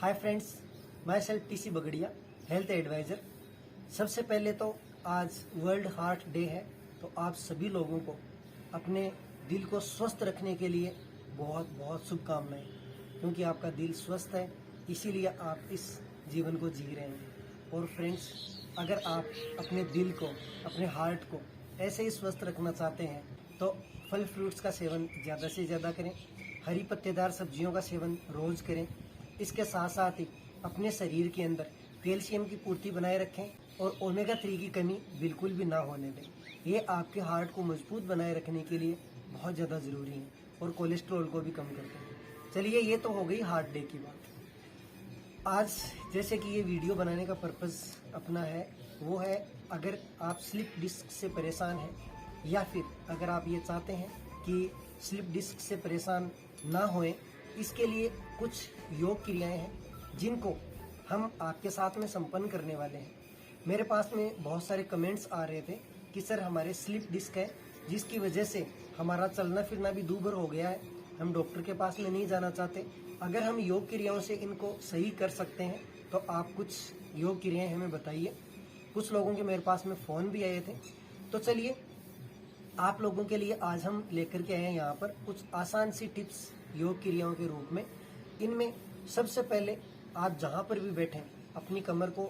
हाय friends, myself TC Bagaria, health advisor. सबसे पहले तो आज वर्ल्ड हार्ट डे है, तो आप सभी लोगों को अपने दिल को स्वस्थ रखने के लिए बहुत बहुत शुभकामनाएं, क्योंकि आपका दिल स्वस्थ है, इसीलिए आप इस जीवन को जी रहे हैं। और फ्रेंड्स, अगर आप अपने दिल को, अपने हार्ट को ऐसे ही स्वस्थ रखना चाहते हैं तो फल फ्रूट्स का सेवन ज़्यादा से ज़्यादा करें, हरी पत्तेदार सब्जियों का सेवन रोज़ करें। इसके साथ साथ ही अपने शरीर के अंदर कैल्शियम की पूर्ति बनाए रखें और ओमेगा 3 की कमी बिल्कुल भी ना होने दें। ये आपके हार्ट को मजबूत बनाए रखने के लिए बहुत ज़्यादा ज़रूरी है और कोलेस्ट्रॉल को भी कम करते हैं। चलिए, ये तो हो गई हार्ट डे की बात। आज जैसे कि ये वीडियो बनाने का पर्पज़ अपना है, वो है अगर आप स्लिप डिस्क से परेशान हैं या फिर अगर आप ये चाहते हैं कि स्लिप डिस्क से परेशान ना होएं, इसके लिए कुछ योग क्रियाएं हैं जिनको हम आपके साथ में संपन्न करने वाले हैं। मेरे पास में बहुत सारे कमेंट्स आ रहे थे कि सर, हमारे स्लिप डिस्क है जिसकी वजह से हमारा चलना फिरना भी दूभर हो गया है, हम डॉक्टर के पास में नहीं जाना चाहते। अगर हम योग क्रियाओं से इनको सही कर सकते हैं तो आप कुछ योग क्रियाएं हमें बताइए। कुछ लोगों के मेरे पास में फ़ोन भी आए थे। तो चलिए, आप लोगों के लिए आज हम लेकर के आए हैं यहाँ पर कुछ आसान सी टिप्स योग क्रियाओं के रूप में। इनमें सबसे पहले आप जहाँ पर भी बैठें, अपनी कमर को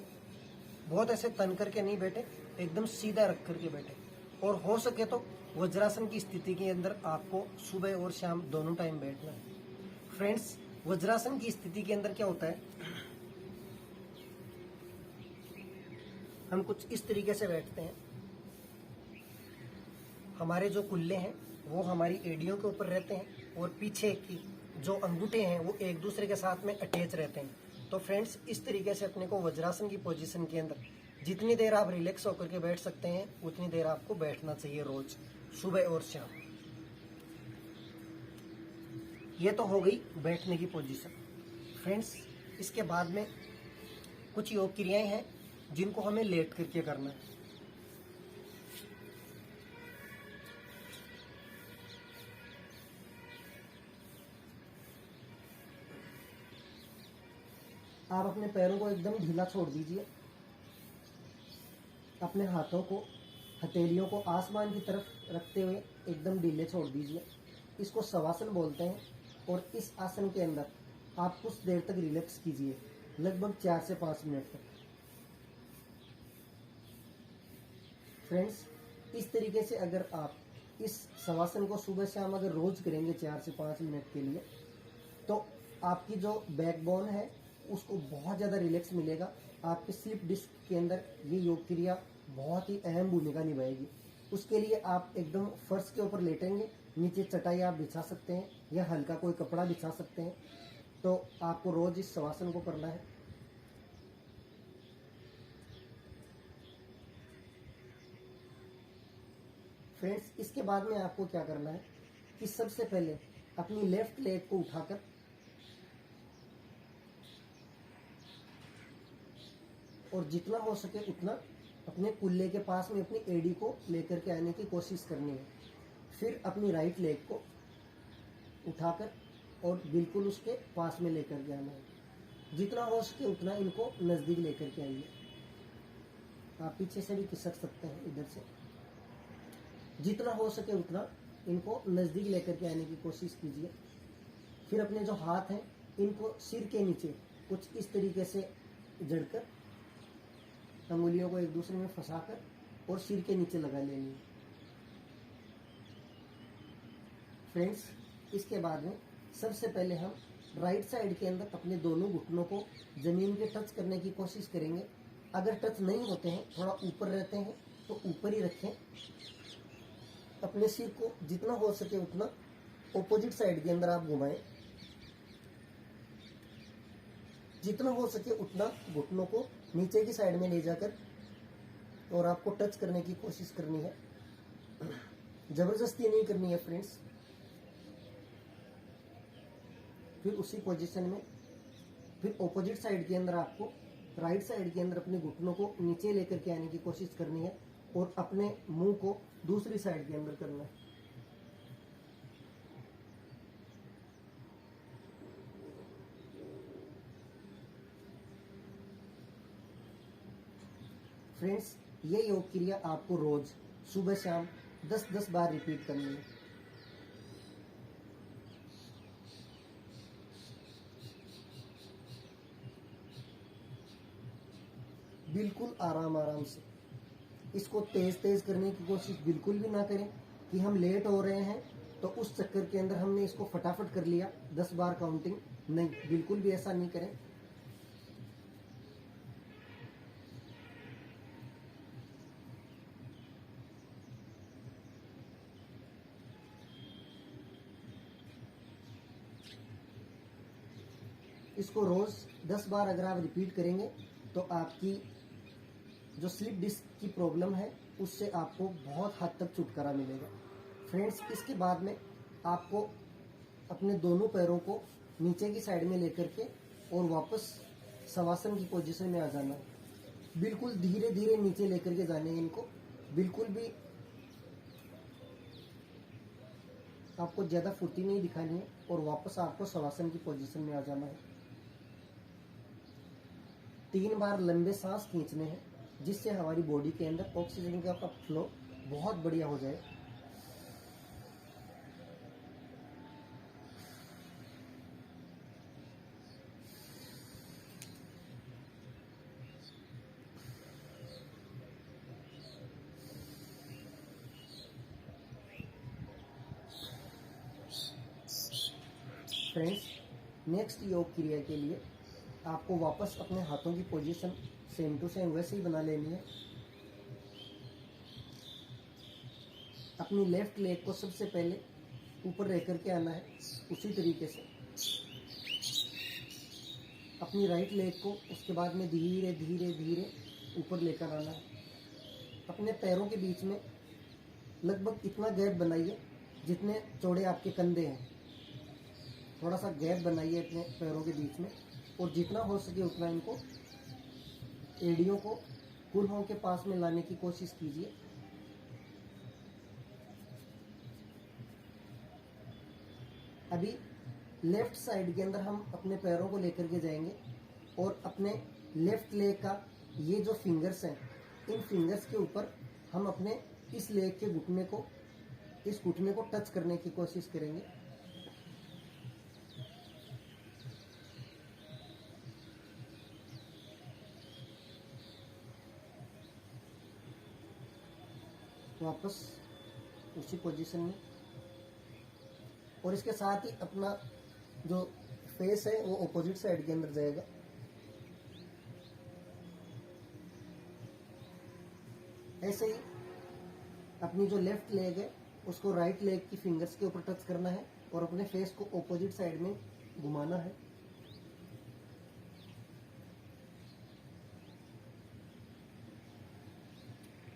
बहुत ऐसे तन करके नहीं बैठे, एकदम सीधा रख करके बैठे, और हो सके तो वज्रासन की स्थिति के अंदर आपको सुबह और शाम दोनों टाइम बैठना है। फ्रेंड्स, वज्रासन की स्थिति के अंदर क्या होता है, हम कुछ इस तरीके से बैठते हैं। हमारे जो कुल्ले हैं वो हमारी एड़ियों के ऊपर रहते हैं और पीछे की जो अंगूठे हैं वो एक दूसरे के साथ में अटैच रहते हैं। तो फ्रेंड्स, इस तरीके से अपने को वज्रासन की पोजीशन के अंदर जितनी देर आप रिलैक्स होकर के बैठ सकते हैं उतनी देर आपको बैठना चाहिए रोज, सुबह और शाम। ये तो हो गई बैठने की पोजीशन। फ्रेंड्स, इसके बाद में कुछ योग क्रियाएं हैं जिनको हमें लेट करके करना है। आप अपने पैरों को एकदम ढीला छोड़ दीजिए, अपने हाथों को, हथेलियों को आसमान की तरफ रखते हुए एकदम ढीले छोड़ दीजिए। इसको शवासन बोलते हैं। और इस आसन के अंदर आप कुछ देर तक रिलैक्स कीजिए, लगभग 4 से 5 मिनट तक। फ्रेंड्स, इस तरीके से अगर आप इस शवासन को सुबह शाम अगर रोज करेंगे 4 से 5 मिनट के लिए, तो आपकी जो बैकबोन है उसको बहुत ज़्यादा रिलैक्स मिलेगा। आपके स्लिप डिस्क के अंदर ये योग क्रिया बहुत ही अहम भूमिका निभाएगी। उसके लिए आप एकदम फर्श के ऊपर लेटेंगे, नीचे चटाई आप बिछा सकते हैं या हल्का कोई कपड़ा बिछा सकते हैं। तो आपको रोज इस शवासन को करना है। फ्रेंड्स, इसके बाद में आपको क्या करना है कि सबसे पहले अपनी लेफ्ट लेग को उठाकर और जितना हो सके उतना अपने कुल्ले के पास में अपनी एड़ी को लेकर के आने की कोशिश करनी है। फिर अपनी राइट लेग को उठाकर और बिल्कुल उसके पास में लेकर के आना है। जितना हो सके उतना इनको नज़दीक लेकर के आइए। आप पीछे से भी खिसक सकते हैं, इधर से। जितना हो सके उतना इनको नज़दीक लेकर के आने की कोशिश कीजिए। फिर अपने जो हाथ हैं इनको सिर के नीचे कुछ इस तरीके से जड़कर, अंगुलियों को एक दूसरे में फंसाकर और सिर के नीचे लगा लेनी है। फ्रेंड्स, इसके बाद में सबसे पहले हम राइट साइड के अंदर अपने दोनों घुटनों को जमीन पे टच करने की कोशिश करेंगे। अगर टच नहीं होते हैं, थोड़ा ऊपर रहते हैं, तो ऊपर ही रखें। अपने सिर को जितना हो सके उतना ऑपोजिट साइड के अंदर आप घुमाएं। जितना हो सके उतना घुटनों को नीचे की साइड में ले जाकर और आपको टच करने की कोशिश करनी है, जबरदस्ती नहीं करनी है फ्रेंड्स। फिर उसी पोजीशन में फिर ऑपोजिट साइड के अंदर आपको राइट साइड के अंदर अपने घुटनों को नीचे लेकर के आने की कोशिश करनी है और अपने मुंह को दूसरी साइड के अंदर करना है। फ्रेंड्स, ये योग क्रिया आपको रोज सुबह शाम 10-10 बार रिपीट करनी है। बिल्कुल आराम आराम से। इसको तेज तेज करने की कोशिश बिल्कुल भी ना करें कि हम लेट हो रहे हैं तो उस चक्कर के अंदर हमने इसको फटाफट कर लिया 10 बार काउंटिंग। नहीं, बिल्कुल भी ऐसा नहीं करें। इसको रोज 10 बार अगर आप रिपीट करेंगे तो आपकी जो स्लिप डिस्क की प्रॉब्लम है उससे आपको बहुत हद तक छुटकारा मिलेगा। फ्रेंड्स, इसके बाद में आपको अपने दोनों पैरों को नीचे की साइड में लेकर के और वापस शवासन की पोजीशन में आ जाना है। बिल्कुल धीरे धीरे नीचे लेकर के जाने हैं इनको, बिल्कुल भी आपको ज़्यादा फुर्ती नहीं दिखानी है और वापस आपको शवासन की पोजीशन में आ जाना है। 3 बार लंबे सांस खींचने हैं जिससे हमारी बॉडी के अंदर ऑक्सीजन का फ्लो बहुत बढ़िया हो जाए। फ्रेंड्स, नेक्स्ट योग क्रिया के लिए आपको वापस अपने हाथों की पोजीशन सेम टू सेम वैसे ही बना लेनी है। अपनी लेफ्ट लेग को सबसे पहले ऊपर रह करके आना है, उसी तरीके से अपनी राइट लेग को उसके बाद में धीरे धीरे धीरे ऊपर लेकर आना है। अपने पैरों के बीच में लगभग इतना गैप बनाइए जितने चौड़े आपके कंधे हैं। थोड़ा सा गैप बनाइए अपने पैरों के बीच में और जितना हो सके उतना इनको एड़ियों को कुल्हों के पास में लाने की कोशिश कीजिए। अभी लेफ्ट साइड के अंदर हम अपने पैरों को लेकर के जाएंगे और अपने लेफ्ट लेग का ये जो फिंगर्स हैं, इन फिंगर्स के ऊपर हम अपने इस लेग के घुटने को, इस घुटने को टच करने की कोशिश करेंगे। वापस उसी पोजीशन में, और इसके साथ ही अपना जो फेस है वो ऑपोजिट साइड के अंदर जाएगा। ऐसे ही अपनी जो लेफ्ट लेग है उसको राइट लेग की फिंगर्स के ऊपर टच करना है और अपने फेस को ऑपोजिट साइड में घुमाना है।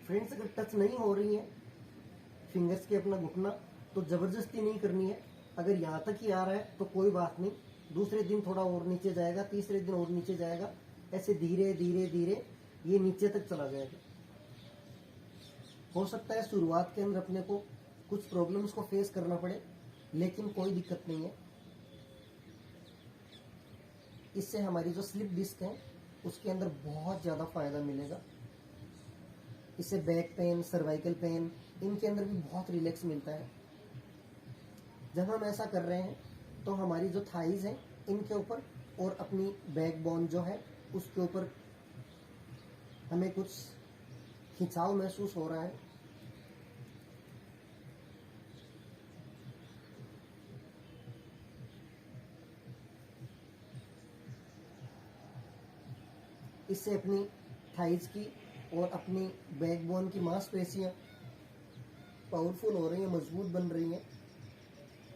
फ्रेंड्स, अगर टच नहीं हो रही है फिंगर्स के अपना घुटना तो जबरदस्ती नहीं करनी है। अगर यहाँ तक ही आ रहा है तो कोई बात नहीं, दूसरे दिन थोड़ा और नीचे जाएगा, तीसरे दिन और नीचे जाएगा, ऐसे धीरे धीरे धीरे ये नीचे तक चला जाएगा। हो सकता है शुरुआत के अंदर अपने को कुछ प्रॉब्लम्स को फेस करना पड़े, लेकिन कोई दिक्कत नहीं है। इससे हमारी जो स्लिप डिस्क है उसके अंदर बहुत ज़्यादा फायदा मिलेगा। इससे बैक पेन, सर्वाइकल पेन, इनके अंदर भी बहुत रिलैक्स मिलता है। जब हम ऐसा कर रहे हैं तो हमारी जो थाइज हैं इनके ऊपर और अपनी बैक बोन जो है उसके ऊपर हमें कुछ खिंचाव महसूस हो रहा है। इससे अपनी थाइज की और अपनी बैकबोन की मांसपेशियां पावरफुल हो रही हैं, मजबूत बन रही हैं,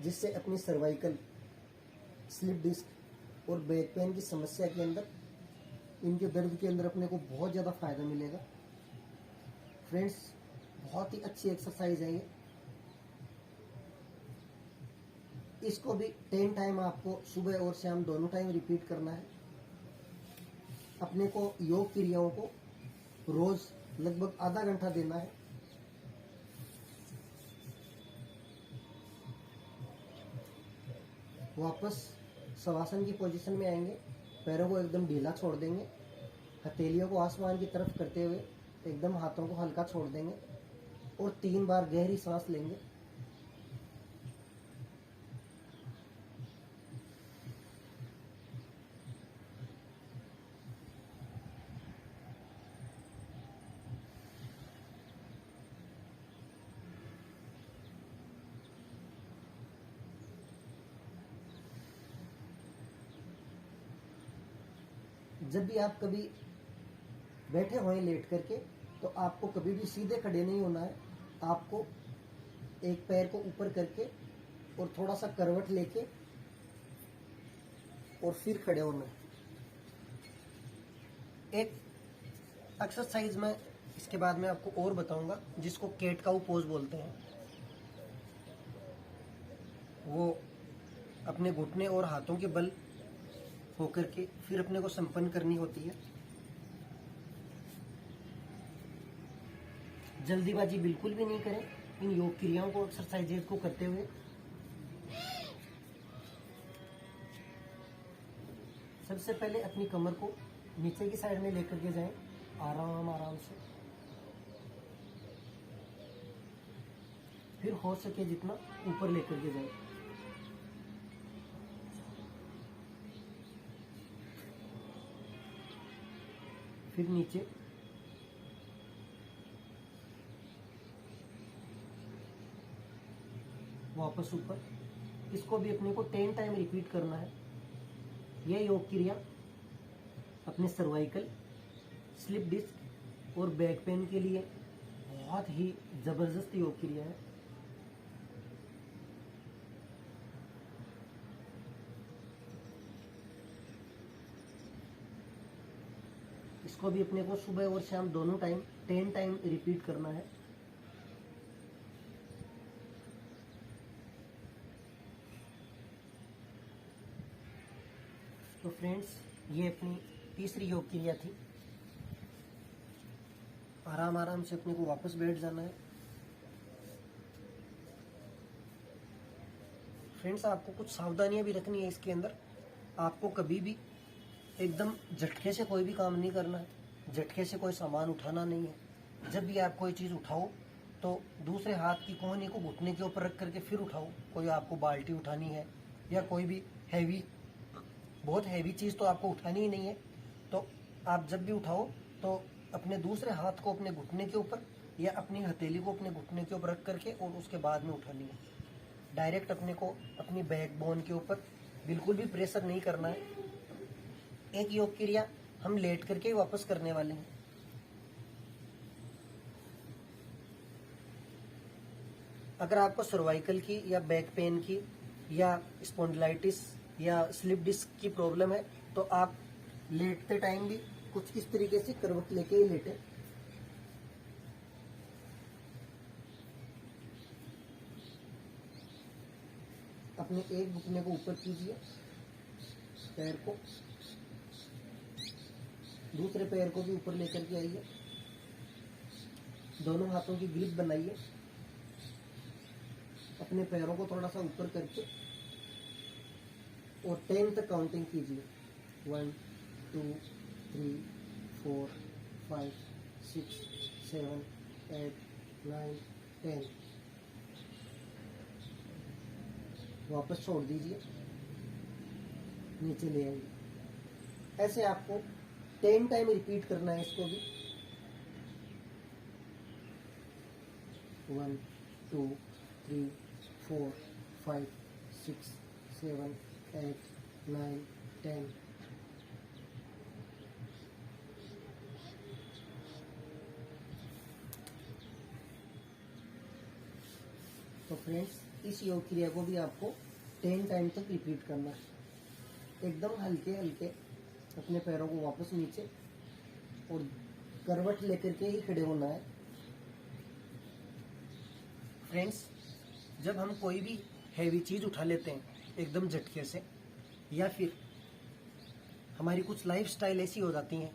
जिससे अपनी सर्वाइकल, स्लिप डिस्क और बैक पेन की समस्या के अंदर, इनके दर्द के अंदर अपने को बहुत ज़्यादा फायदा मिलेगा। फ्रेंड्स, बहुत ही अच्छी एक्सरसाइज है ये। इसको भी 10 टाइम आपको सुबह और शाम दोनों टाइम रिपीट करना है। अपने को योग क्रियाओं को रोज लगभग आधा घंटा देना है। वापस शवासन की पोजीशन में आएंगे, पैरों को एकदम ढीला छोड़ देंगे, हथेलियों को आसमान की तरफ करते हुए एकदम हाथों को हल्का छोड़ देंगे और 3 बार गहरी सांस लेंगे। जब भी आप कभी बैठे हुए लेट करके, तो आपको कभी भी सीधे खड़े नहीं होना है। आपको एक पैर को ऊपर करके और थोड़ा सा करवट लेके और फिर खड़े होना है। एक एक्सरसाइज में इसके बाद में आपको और बताऊंगा, जिसको कैट काउ पोज बोलते हैं। वो अपने घुटने और हाथों के बल होकर के फिर अपने को संपन्न करनी होती है। जल्दीबाजी बिल्कुल भी नहीं करें इन योग क्रियाओं को, एक्सरसाइजेज को करते हुए। सबसे पहले अपनी कमर को नीचे की साइड में लेकर के जाएं, आराम से। फिर हो सके जितना ऊपर लेकर के जाएं। फिर नीचे, वापस ऊपर। इसको भी अपने को 10 टाइम रिपीट करना है। यह योग क्रिया अपने सर्वाइकल, स्लिप डिस्क और बैक पेन के लिए बहुत ही जबरदस्त योग क्रिया है। इसको भी अपने को सुबह और शाम दोनों टाइम 10 टाइम रिपीट करना है। तो फ्रेंड्स, ये अपनी तीसरी योग क्रिया थी। आराम से अपने को वापस बैठ जाना है। फ्रेंड्स, आपको कुछ सावधानियां भी रखनी है इसके अंदर। आपको कभी भी एकदम झटके से कोई भी काम नहीं करना है। झटके से कोई सामान उठाना नहीं है। जब भी आप कोई चीज़ उठाओ तो दूसरे हाथ की कोहनी को घुटने के ऊपर रख करके फिर उठाओ। कोई आपको बाल्टी उठानी है या कोई भी बहुत हैवी चीज़ तो आपको उठानी ही नहीं है। तो आप जब भी उठाओ तो अपने दूसरे हाथ को अपने घुटने के ऊपर या अपनी हथेली को अपने घुटने के ऊपर रख करके और उसके बाद में उठानी है। डायरेक्ट अपने को अपनी बैक बोन के ऊपर बिल्कुल भी प्रेशर नहीं करना है। एक योग क्रिया हम लेट करके ही वापस करने वाले हैं। अगर आपको सर्वाइकल की या बैक पेन की या स्पॉन्डिलाइटिस या स्लिप डिस्क की प्रॉब्लम है तो आप लेटते टाइम भी कुछ इस तरीके से करवट लेके ही लेटे। अपने एक घुटने को ऊपर कीजिए, पैर को, दूसरे पैर को भी ऊपर लेकर के आइए। दोनों हाथों की ग्रिप बनाइए। अपने पैरों को थोड़ा सा ऊपर करके और 10 तक काउंटिंग कीजिए। 1 2 3 4 5 6 7 8 9 10। वापस छोड़ दीजिए, नीचे ले आइए। ऐसे आपको 10 टाइम रिपीट करना है इसको भी। 1 2 3 4 5 6 7 8 9 10। तो फ्रेंड्स, इस योग क्रिया को भी आपको 10 टाइम तक रिपीट करना है। एकदम हल्के हल्के अपने पैरों को वापस नीचे और करवट लेकर के ही खड़े होना है। फ्रेंड्स, जब हम कोई भी हैवी चीज़ उठा लेते हैं एकदम झटके से, या फिर हमारी कुछ लाइफस्टाइल ऐसी हो जाती हैं,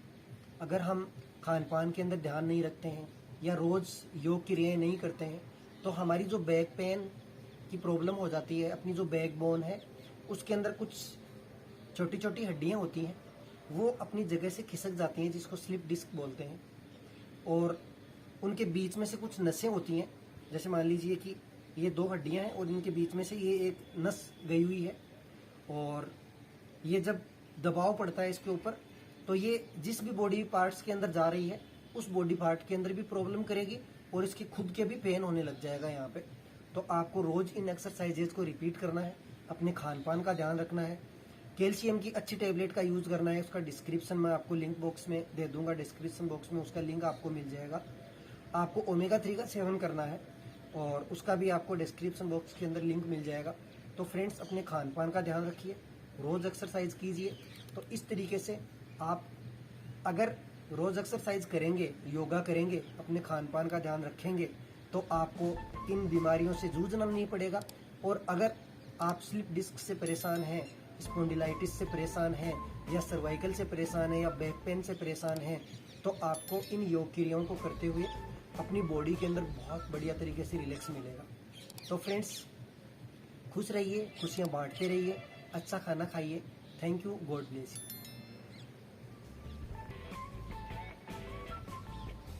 अगर हम खान पान के अंदर ध्यान नहीं रखते हैं या रोज़ योग क्रियाएं नहीं करते हैं, तो हमारी जो बैक पेन की प्रॉब्लम हो जाती है, अपनी जो बैक बोन है उसके अंदर कुछ छोटी छोटी हड्डियां होती हैं, वो अपनी जगह से खिसक जाती हैं, जिसको स्लिप डिस्क बोलते हैं। और उनके बीच में से कुछ नसें होती हैं। जैसे मान लीजिए कि ये 2 हड्डियां हैं और इनके बीच में से ये एक नस गई हुई है, और ये जब दबाव पड़ता है इसके ऊपर तो ये जिस भी बॉडी पार्ट्स के अंदर जा रही है उस बॉडी पार्ट के अंदर भी प्रॉब्लम करेगी और इसके खुद के भी पेन होने लग जाएगा यहाँ पे। तो आपको रोज इन एक्सरसाइजेज को रिपीट करना है, अपने खान पान का ध्यान रखना है, कैल्शियम की अच्छी टेबलेट का यूज करना है। उसका डिस्क्रिप्शन मैं आपको लिंक बॉक्स में दे दूंगा, डिस्क्रिप्शन बॉक्स में उसका लिंक आपको मिल जाएगा। आपको ओमेगा 3 का सेवन करना है और उसका भी आपको डिस्क्रिप्शन बॉक्स के अंदर लिंक मिल जाएगा। तो फ्रेंड्स, अपने खान पान का ध्यान रखिए, रोज एक्सरसाइज कीजिए। तो इस तरीके से आप अगर रोज एक्सरसाइज करेंगे, योगा करेंगे, अपने खान पान का ध्यान रखेंगे तो आपको इन बीमारियों से जूझना नहीं पड़ेगा। और अगर आप स्लिप डिस्क से परेशान हैं, स्पॉन्डिलाइटिस से परेशान हैं, या सर्वाइकल से परेशान है, या बैक पेन से परेशान हैं, तो आपको इन योग क्रियाओं को करते हुए अपनी बॉडी के अंदर बहुत बढ़िया तरीके से रिलैक्स मिलेगा। तो फ्रेंड्स, खुश रहिए, खुशियाँ बांटते रहिए, अच्छा खाना खाइए। Thank you, God bless you.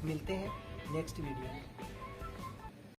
मिलते हैं नेक्स्ट वीडियो में।